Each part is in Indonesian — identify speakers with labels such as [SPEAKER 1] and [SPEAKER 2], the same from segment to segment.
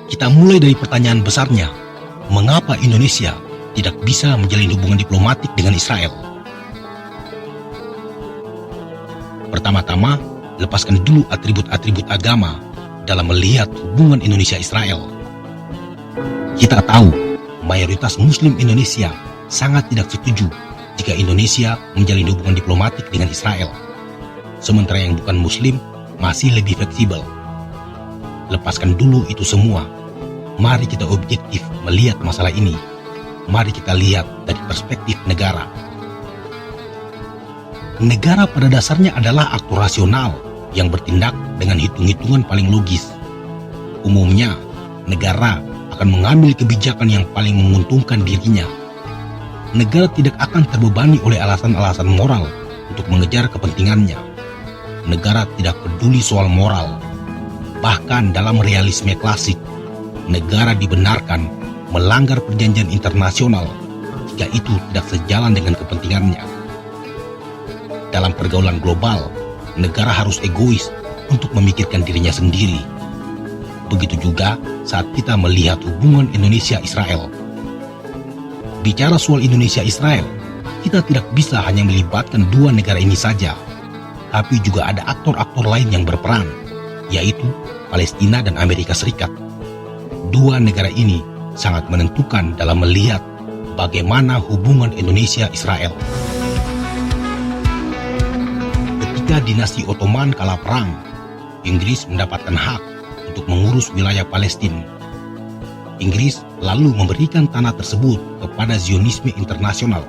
[SPEAKER 1] Kita mulai dari pertanyaan besarnya, mengapa Indonesia tidak bisa menjalin hubungan diplomatik dengan Israel? Pertama-tama, lepaskan dulu atribut-atribut agama dalam melihat hubungan Indonesia-Israel. Kita tahu, mayoritas Muslim Indonesia sangat tidak setuju jika Indonesia menjalin hubungan diplomatik dengan Israel. Sementara yang bukan Muslim masih lebih fleksibel. Lepaskan dulu itu semua. Mari kita objektif melihat masalah ini. Mari kita lihat dari perspektif negara. Negara pada dasarnya adalah aktor rasional yang bertindak dengan hitung-hitungan paling logis. Umumnya, negara akan mengambil kebijakan yang paling menguntungkan dirinya. Negara tidak akan terbebani oleh alasan-alasan moral untuk mengejar kepentingannya. Negara tidak peduli soal moral. Bahkan dalam realisme klasik, negara dibenarkan melanggar perjanjian internasional jika itu tidak sejalan dengan kepentingannya. Dalam pergaulan global, negara harus egois untuk memikirkan dirinya sendiri. Begitu juga saat kita melihat hubungan Indonesia-Israel. Bicara soal Indonesia-Israel, kita tidak bisa hanya melibatkan dua negara ini saja, tapi juga ada aktor-aktor lain yang berperan, yaitu Palestina dan Amerika Serikat. Dua negara ini sangat menentukan dalam melihat bagaimana hubungan Indonesia-Israel. Ketika dinasti Ottoman kalah perang, Inggris mendapatkan hak untuk mengurus wilayah Palestina. Inggris lalu memberikan tanah tersebut kepada Zionisme internasional,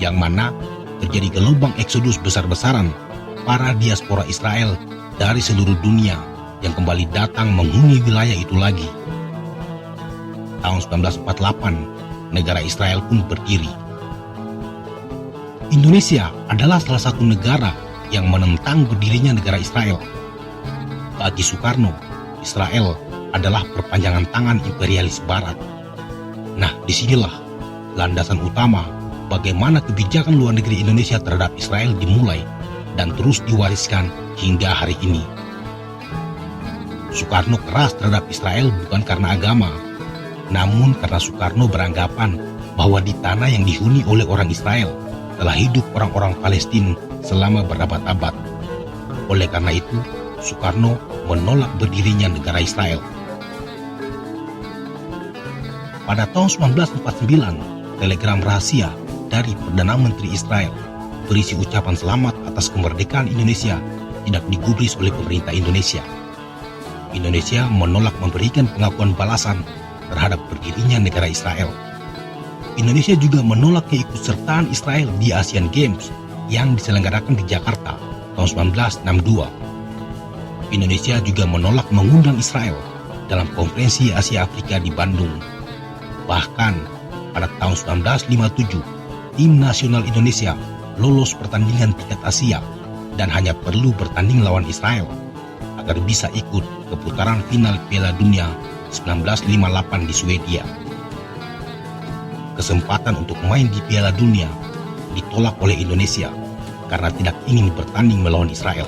[SPEAKER 1] yang mana terjadi gelombang eksodus besar-besaran para diaspora Israel dari seluruh dunia yang kembali datang menghuni wilayah itu lagi. Tahun 1948, negara Israel pun berdiri. Indonesia adalah salah satu negara yang menentang berdirinya negara Israel. Bagi Soekarno, Israel adalah perpanjangan tangan imperialis Barat. Nah, disinilah landasan utama bagaimana kebijakan luar negeri Indonesia terhadap Israel dimulai dan terus diwariskan hingga hari ini. Soekarno keras terhadap Israel bukan karena agama, namun karena Soekarno beranggapan bahwa di tanah yang dihuni oleh orang Israel telah hidup orang-orang Palestina selama berabad-abad. Oleh karena itu, Soekarno menolak berdirinya negara Israel. Pada tahun 1949, telegram rahasia dari Perdana Menteri Israel berisi ucapan selamat atas kemerdekaan Indonesia tidak digubris oleh pemerintah Indonesia. Indonesia menolak memberikan pengakuan balasan terhadap berdirinya negara Israel. Indonesia juga menolak keikutsertaan Israel di Asian Games yang diselenggarakan di Jakarta tahun 1962. Indonesia juga menolak mengundang Israel dalam konferensi Asia Afrika di Bandung. Bahkan pada tahun 1957, tim nasional Indonesia lolos pertandingan tingkat Asia dan hanya perlu bertanding lawan Israel agar bisa ikut ke putaran final Piala Dunia 1958 di Swedia. Kesempatan untuk main di Piala Dunia ditolak oleh Indonesia karena tidak ingin bertanding melawan Israel.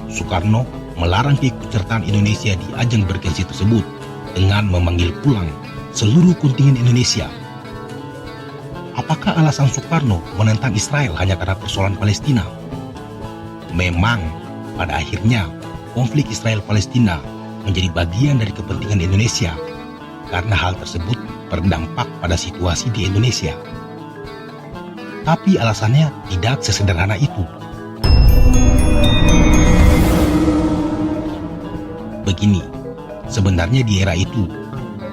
[SPEAKER 1] Soekarno melarang keikutsertaan Indonesia di ajang bergengsi tersebut dengan memanggil pulang seluruh kontingen Indonesia. Apakah alasan Soekarno menentang Israel hanya karena persoalan Palestina? Memang, pada akhirnya konflik Israel-Palestina menjadi bagian dari kepentingan Indonesia karena hal tersebut berdampak pada situasi di Indonesia. Tapi alasannya tidak sesederhana itu. Begini, sebenarnya di era itu,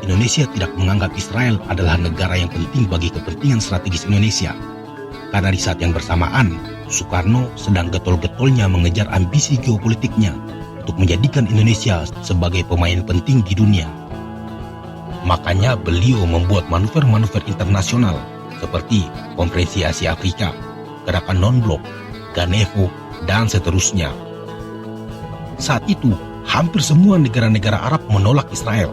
[SPEAKER 1] Indonesia tidak menganggap Israel adalah negara yang penting bagi kepentingan strategis Indonesia. Karena di saat yang bersamaan, Soekarno sedang getol-getolnya mengejar ambisi geopolitiknya untuk menjadikan Indonesia sebagai pemain penting di dunia. Makanya beliau membuat manuver-manuver internasional seperti Konferensi Asia Afrika, Gerakan Non-Blok, Ganevo, dan seterusnya. Saat itu, hampir semua negara-negara Arab menolak Israel,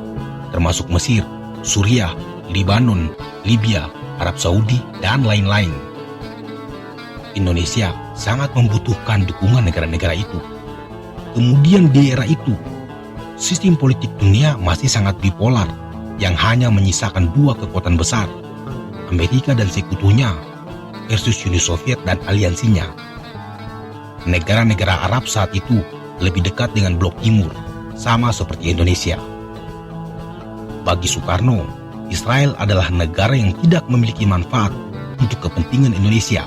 [SPEAKER 1] termasuk Mesir, Suriah, Libanon, Libya, Arab Saudi, dan lain-lain. Indonesia sangat membutuhkan dukungan negara-negara itu. Kemudian di era itu, Sistem politik dunia masih sangat bipolar yang hanya menyisakan dua kekuatan besar, Amerika dan sekutunya versus Uni Soviet dan aliansinya. Negara-negara Arab saat itu lebih dekat dengan blok timur, sama seperti Indonesia. Bagi Soekarno, Israel adalah negara yang tidak memiliki manfaat untuk kepentingan Indonesia.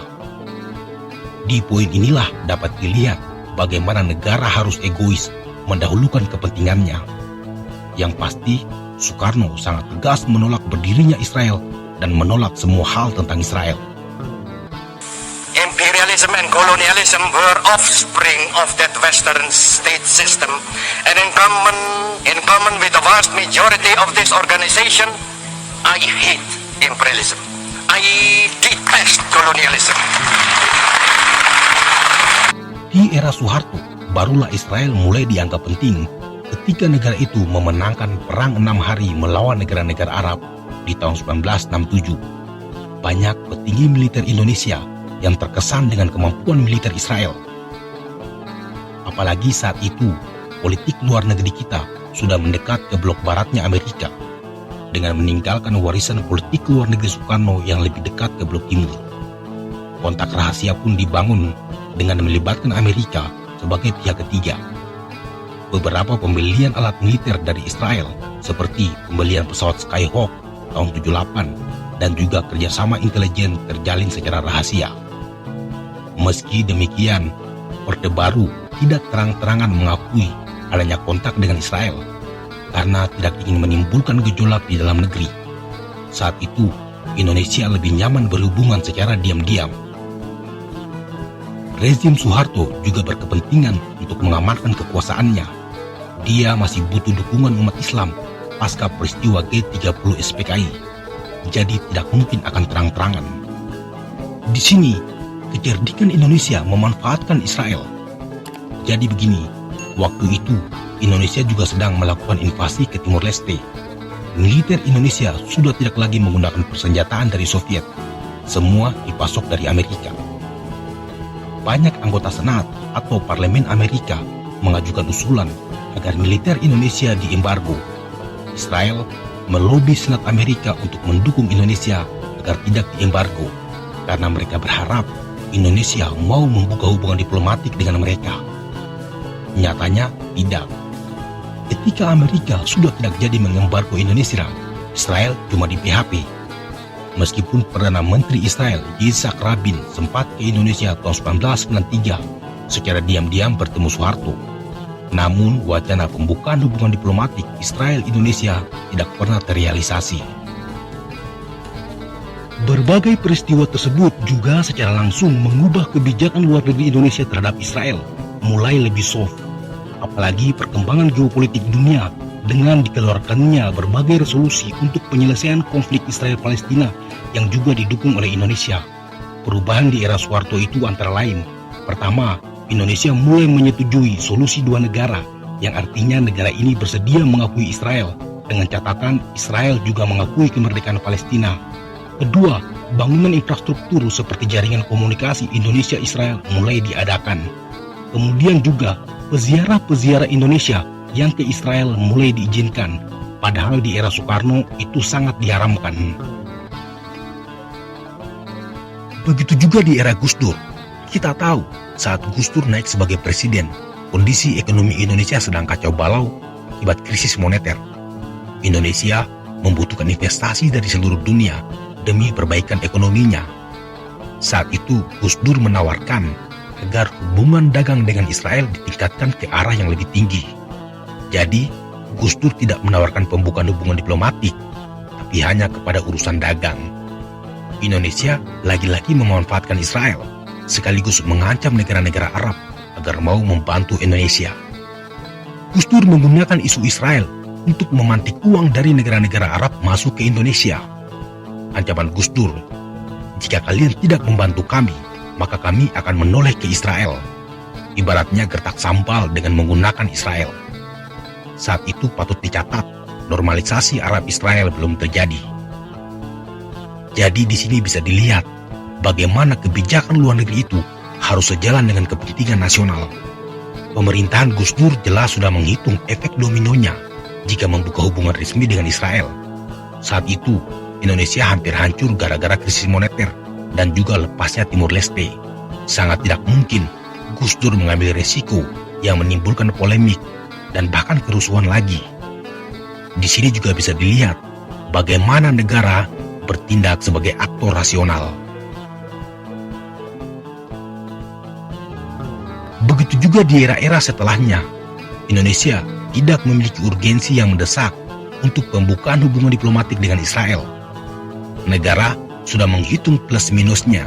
[SPEAKER 1] Di poin inilah dapat dilihat bagaimana negara harus egois mendahulukan kepentingannya. Yang pasti, Soekarno sangat tegas menolak berdirinya Israel dan menolak semua hal tentang Israel.
[SPEAKER 2] Imperialism and colonialism were offspring of that Western state system, and in common with the vast majority of this organization, I hate imperialism. I detest colonialism.
[SPEAKER 1] Di era Soeharto, barulah Israel mulai dianggap penting ketika negara itu memenangkan perang 6 hari melawan negara-negara Arab di tahun 1967. Banyak petinggi militer Indonesia yang terkesan dengan kemampuan militer Israel. Apalagi saat itu, politik luar negeri kita sudah mendekat ke blok baratnya Amerika, dengan meninggalkan warisan politik luar negeri Soekarno yang lebih dekat ke blok timur. Kontak rahasia pun dibangun dengan melibatkan Amerika sebagai pihak ketiga. Beberapa pembelian alat militer dari Israel, seperti pembelian pesawat Skyhawk tahun 78 dan juga kerjasama intelijen terjalin secara rahasia. Meski demikian, Orde Baru tidak terang-terangan mengakui adanya kontak dengan Israel karena tidak ingin menimbulkan gejolak di dalam negeri. Saat itu, Indonesia lebih nyaman berhubungan secara diam-diam. Rezim Soeharto juga berkepentingan untuk mengamankan kekuasaannya. Dia masih butuh dukungan umat Islam pasca peristiwa G30 SPKI, jadi tidak mungkin akan terang-terangan. Di sini, kecerdikan Indonesia memanfaatkan Israel. Jadi begini, waktu itu Indonesia juga sedang melakukan invasi ke Timur Leste. Militer Indonesia sudah tidak lagi menggunakan persenjataan dari Soviet. Semua dipasok dari Amerika. Banyak anggota Senat atau Parlemen Amerika mengajukan usulan agar militer Indonesia diembargo. Israel melobi Senat Amerika untuk mendukung Indonesia agar tidak diembargo, karena mereka berharap Indonesia mau membuka hubungan diplomatik dengan mereka. Nyatanya tidak. Ketika Amerika sudah tidak jadi mengembargo Indonesia, Israel cuma di PHP. Meskipun Perdana Menteri Israel Yitzhak Rabin sempat ke Indonesia tahun 1993 secara diam-diam bertemu Soeharto, namun wacana pembukaan hubungan diplomatik Israel-Indonesia tidak pernah terrealisasi. Berbagai peristiwa tersebut juga secara langsung mengubah kebijakan luar negeri Indonesia terhadap Israel mulai lebih soft. Apalagi perkembangan geopolitik dunia dengan dikeluarkannya berbagai resolusi untuk penyelesaian konflik Israel-Palestina yang juga didukung oleh Indonesia. Perubahan di era Soeharto itu antara lain, pertama, Indonesia mulai menyetujui solusi dua negara, yang artinya negara ini bersedia mengakui Israel, dengan catatan Israel juga mengakui kemerdekaan Palestina. Kedua, bangunan infrastruktur seperti jaringan komunikasi Indonesia-Israel mulai diadakan. Kemudian juga peziarah-peziarah Indonesia yang ke Israel mulai diizinkan, padahal di era Soekarno itu sangat diharamkan. Begitu juga di era Gus Dur. Kita tahu saat Gus Dur naik sebagai presiden, kondisi ekonomi Indonesia sedang kacau balau akibat krisis moneter. Indonesia membutuhkan investasi dari seluruh dunia demi perbaikan ekonominya. Saat itu Gus Dur menawarkan agar hubungan dagang dengan Israel ditingkatkan ke arah yang lebih tinggi. Jadi, Gus Dur tidak menawarkan pembukaan hubungan diplomatik, tapi hanya kepada urusan dagang. Indonesia lagi-lagi memanfaatkan Israel, sekaligus mengancam negara-negara Arab agar mau membantu Indonesia. Gus Dur menggunakan isu Israel untuk memantik uang dari negara-negara Arab masuk ke Indonesia. Ancaman Gus Dur, jika kalian tidak membantu kami, maka kami akan menoleh ke Israel. Ibaratnya gertak sambal dengan menggunakan Israel. Saat itu patut dicatat, normalisasi Arab-Israel belum terjadi. Jadi di sini bisa dilihat bagaimana kebijakan luar negeri itu harus sejalan dengan kepentingan nasional. Pemerintahan Gus Dur jelas sudah menghitung efek dominonya jika membuka hubungan resmi dengan Israel. Saat itu, Indonesia hampir hancur gara-gara krisis moneter dan juga lepasnya Timur Leste. Sangat tidak mungkin Gus Dur mengambil resiko yang menimbulkan polemik dan bahkan kerusuhan lagi. Di sini juga bisa dilihat bagaimana negara bertindak sebagai aktor rasional. Begitu juga di era-era setelahnya, Indonesia tidak memiliki urgensi yang mendesak untuk pembukaan hubungan diplomatik dengan Israel. Negara sudah menghitung plus minusnya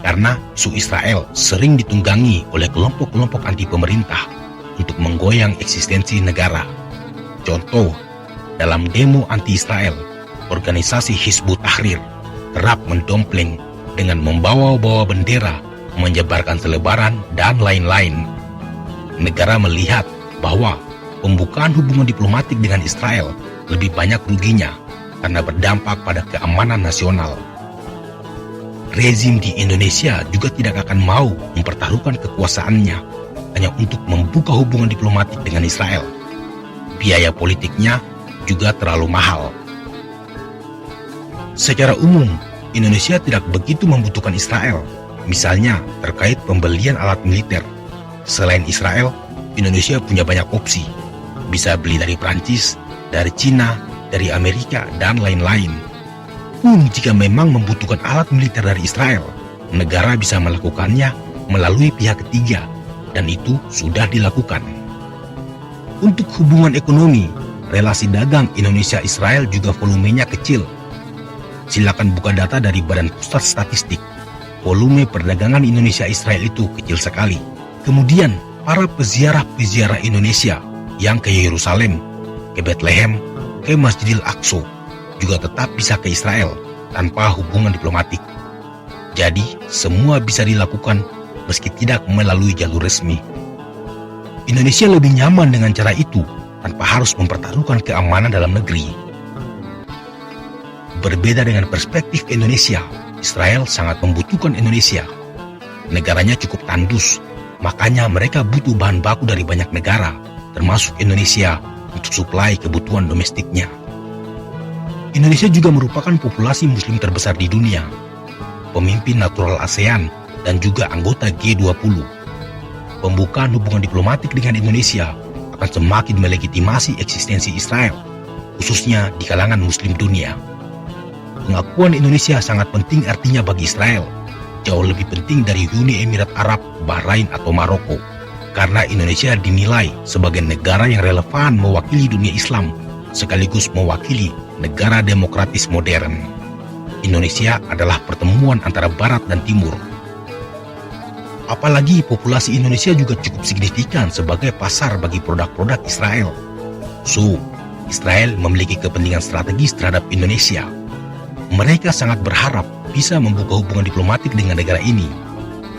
[SPEAKER 1] karena isu Israel sering ditunggangi oleh kelompok-kelompok anti pemerintah untuk menggoyang eksistensi negara. Contoh, dalam demo anti-Israel, organisasi Hizbut Tahrir kerap mendompleng dengan membawa-bawa bendera, menyebarkan selebaran, dan lain-lain. Negara melihat bahwa pembukaan hubungan diplomatik dengan Israel lebih banyak ruginya karena berdampak pada keamanan nasional. Rezim di Indonesia juga tidak akan mau mempertaruhkan kekuasaannya hanya untuk membuka hubungan diplomatik dengan Israel. Biaya politiknya juga terlalu mahal. Secara umum, Indonesia tidak begitu membutuhkan Israel, misalnya terkait pembelian alat militer. Selain Israel, Indonesia punya banyak opsi. Bisa beli dari Prancis, dari Cina, dari Amerika, dan lain-lain. Pun jika memang membutuhkan alat militer dari Israel, negara bisa melakukannya melalui pihak ketiga, dan itu sudah dilakukan. Untuk hubungan ekonomi, relasi dagang Indonesia-Israel juga volumenya kecil. Silakan buka data dari Badan Pusat Statistik. Volume perdagangan Indonesia-Israel itu kecil sekali. Kemudian, para peziarah-peziarah Indonesia yang ke Yerusalem, ke Bethlehem, ke Masjidil Aqsa juga tetap bisa ke Israel tanpa hubungan diplomatik. Jadi, semua bisa dilakukan meski tidak melalui jalur resmi. Indonesia lebih nyaman dengan cara itu tanpa harus mempertaruhkan keamanan dalam negeri. Berbeda dengan perspektif Indonesia, Israel sangat membutuhkan Indonesia. Negaranya cukup tandus, makanya mereka butuh bahan baku dari banyak negara, termasuk Indonesia, untuk suplai kebutuhan domestiknya. Indonesia juga merupakan populasi muslim terbesar di dunia, pemimpin natural ASEAN, dan juga anggota G20. Pembukaan hubungan diplomatik dengan Indonesia akan semakin melegitimasi eksistensi Israel, khususnya di kalangan muslim dunia. Pengakuan Indonesia sangat penting artinya bagi Israel, jauh lebih penting dari Uni Emirat Arab, Bahrain, atau Maroko, karena Indonesia dinilai sebagai negara yang relevan mewakili dunia Islam, sekaligus mewakili negara demokratis modern. Indonesia adalah pertemuan antara Barat dan Timur. Apalagi populasi Indonesia juga cukup signifikan sebagai pasar bagi produk-produk Israel. So, Israel memiliki kepentingan strategis terhadap Indonesia. Mereka sangat berharap bisa membuka hubungan diplomatik dengan negara ini.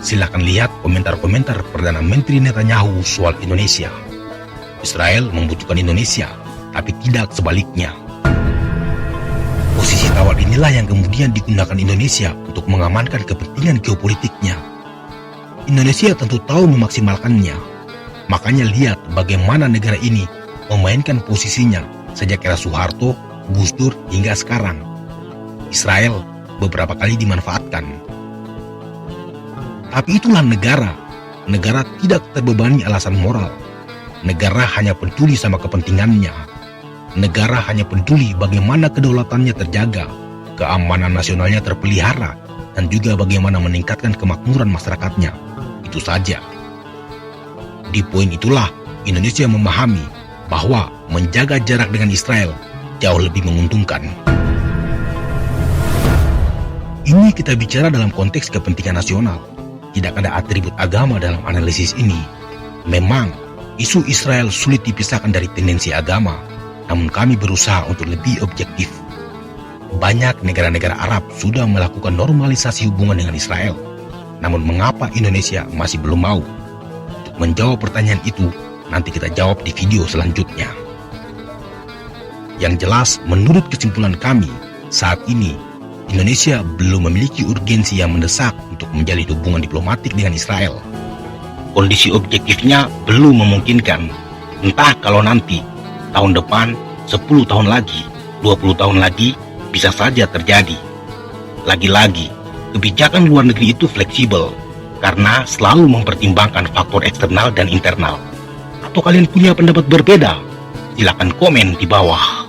[SPEAKER 1] Silakan lihat komentar-komentar Perdana Menteri Netanyahu soal Indonesia. Israel membutuhkan Indonesia, tapi tidak sebaliknya. Posisi tawar inilah yang kemudian digunakan Indonesia untuk mengamankan kepentingan geopolitiknya. Indonesia tentu tahu memaksimalkannya. Makanya lihat bagaimana negara ini memainkan posisinya sejak era Soeharto, Gus Dur, hingga sekarang. Israel beberapa kali dimanfaatkan. Tapi itulah negara. Negara tidak terbebani alasan moral. Negara hanya peduli sama kepentingannya. Negara hanya peduli bagaimana kedaulatannya terjaga, keamanan nasionalnya terpelihara, dan juga bagaimana meningkatkan kemakmuran masyarakatnya. Itu saja. Di poin itulah Indonesia memahami bahwa menjaga jarak dengan Israel jauh lebih menguntungkan. Ini kita bicara dalam konteks kepentingan nasional. Tidak ada atribut agama dalam analisis ini. Memang, isu Israel sulit dipisahkan dari tendensi agama, namun kami berusaha untuk lebih objektif. Banyak negara-negara Arab sudah melakukan normalisasi hubungan dengan Israel. Namun mengapa Indonesia masih belum mau? Untuk menjawab pertanyaan itu, nanti kita jawab di video selanjutnya. Yang jelas, menurut kesimpulan kami, saat ini Indonesia belum memiliki urgensi yang mendesak untuk menjalin hubungan diplomatik dengan Israel. kondisi objektifnya belum memungkinkan. Entah kalau nanti, tahun depan, 10 tahun lagi, 20 tahun lagi, bisa saja terjadi. Lagi-lagi, kebijakan luar negeri itu fleksibel, karena selalu mempertimbangkan faktor eksternal dan internal. Atau kalian punya pendapat berbeda? Silakan komen di bawah.